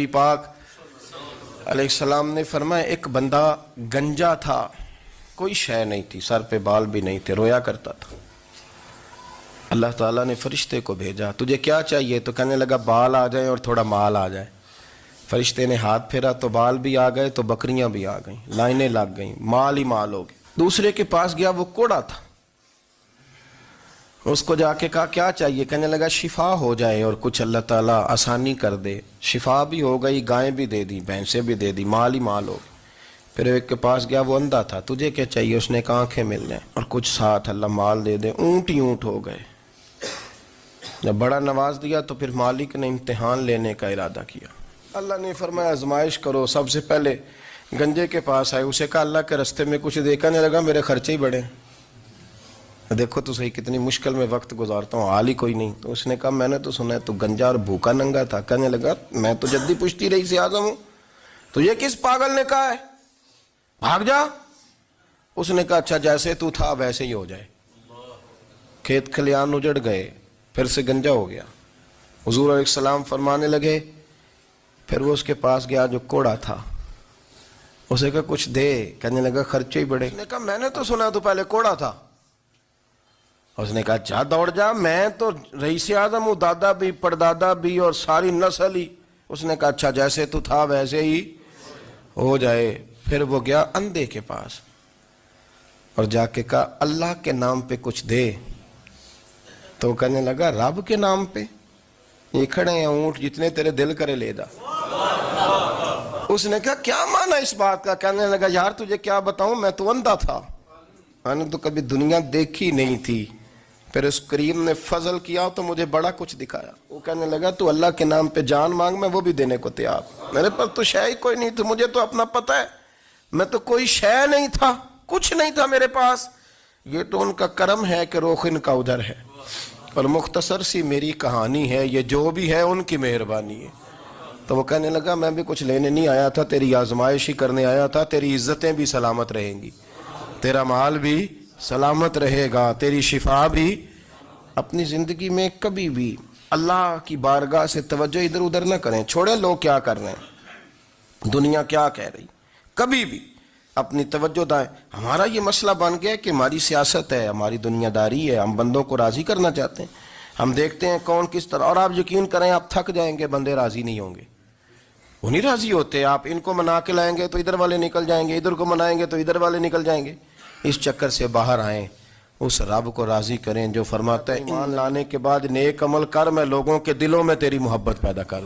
نبی پاک علیہ السلام نے فرمایا ایک بندہ گنجا تھا، کوئی شے نہیں تھی، سر پہ بال بھی نہیں تھے، رویا کرتا تھا۔ اللہ تعالیٰ نے فرشتے کو بھیجا، تجھے کیا چاہیے؟ تو کہنے لگا بال آ جائیں اور تھوڑا مال آ جائے۔ فرشتے نے ہاتھ پھیرا تو بال بھی آ گئے تو بکریاں بھی آ گئیں، لائنیں لگ گئیں، مال ہی مال ہو گئے۔ دوسرے کے پاس گیا، وہ کوڑا تھا، اس کو جا کے کہا کیا چاہیے؟ کہنے لگا شفا ہو جائے اور کچھ اللہ تعالیٰ آسانی کر دے۔ شفا بھی ہو گئی، گائیں بھی دے دی، بھینسیں بھی دے دی، مال ہی مال ہو گئے۔ پھر ایک کے پاس گیا، وہ اندھا تھا، تجھے کیا چاہیے؟ اس نے کہا آنکھیں مل جائیں اور کچھ ساتھ اللہ مال دے دے۔ اونٹ ہی اونٹ ہو گئے۔ جب بڑا نواز دیا تو پھر مالک نے امتحان لینے کا ارادہ کیا۔ اللہ نے فرمایا آزمائش کرو۔ سب سے پہلے گنجے کے پاس آئے، اسے کہا اللہ کے رستے میں کچھ دیکھنے لگا، میرے خرچے ہی بڑے، دیکھو تو صحیح کتنی مشکل میں وقت گزارتا ہوں، حال ہی کوئی نہیں۔ تو اس نے کہا میں نے تو سنا ہے تو گنجا اور بھوکا ننگا تھا۔ کہنے لگا میں تو جدی پشتی رئیس اعظم ہوں، تو یہ کس پاگل نے کہا ہے بھاگ جا؟ اس نے کہا اچھا جیسے تو تھا ویسے ہی ہو جائے۔ کھیت کھلیان اجڑ گئے، پھر سے گنجا ہو گیا۔ حضور علیہ السلام فرمانے لگے، پھر وہ اس کے پاس گیا جو کوڑا تھا، اسے کہا کچھ دے۔ کہنے لگا خرچے ہی بڑے۔ اس نے کہا میں نے تو سنا تو پہلے کوڑا تھا۔ اس نے کہا جا دوڑ جا، میں تو رئیس اعظم ہوں، دادا بھی پردادا بھی اور ساری نسل ہی۔ اس نے کہا اچھا جیسے تو تھا ویسے ہی ہو جائے۔ پھر وہ گیا اندھے کے پاس اور جا کے کہا اللہ کے نام پہ کچھ دے۔ تو کہنے لگا رب کے نام پہ؟ یہ کھڑے ہیں اونٹ، جتنے تیرے دل کرے لے جا۔ اس نے کہا کیا معنی اس بات کا؟ کہنے لگا یار تجھے کیا بتاؤں، میں تو اندھا تھا، میں نے تو کبھی دنیا دیکھی نہیں تھی، پھر اس کریم نے فضل کیا تو مجھے بڑا کچھ دکھایا۔ وہ کہنے لگا تو اللہ کے نام پہ جان مانگ، میں وہ بھی دینے کو تیار، میرے پاس تو شے ہی کوئی نہیں تھی، مجھے تو اپنا پتہ ہے، میں تو کوئی شے نہیں تھا، کچھ نہیں تھا میرے پاس۔ یہ تو ان کا کرم ہے کہ رخ ان کا ادھر ہے، اور مختصر سی میری کہانی ہے، یہ جو بھی ہے ان کی مہربانی ہے۔ تو وہ کہنے لگا میں بھی کچھ لینے نہیں آیا تھا، تیری آزمائش ہی کرنے آیا تھا، تیری عزتیں بھی سلامت رہیں گی، تیرا مال بھی سلامت رہے گا، تیری شفا بھی۔ اپنی زندگی میں کبھی بھی اللہ کی بارگاہ سے توجہ ادھر ادھر نہ کریں، چھوڑیں لوگ کیا کر رہے ہیں، دنیا کیا کہہ رہی، کبھی بھی اپنی توجہ دائیں۔ ہمارا یہ مسئلہ بن گیا کہ ہماری سیاست ہے، ہماری دنیا داری ہے، ہم بندوں کو راضی کرنا چاہتے ہیں، ہم دیکھتے ہیں کون کس طرح، اور آپ یقین کریں آپ تھک جائیں گے، بندے راضی نہیں ہوں گے، وہ نہیں راضی ہوتے۔ آپ ان کو منا کے لائیں گے تو ادھر والے نکل جائیں گے، ادھر کو منائیں گے تو ادھر والے نکل جائیں گے۔ اس چکر سے باہر آئیں، اس رب کو راضی کریں جو فرماتا ہے ایمان لانے کے بعد نیک عمل کر، میں لوگوں کے دلوں میں تیری محبت پیدا کر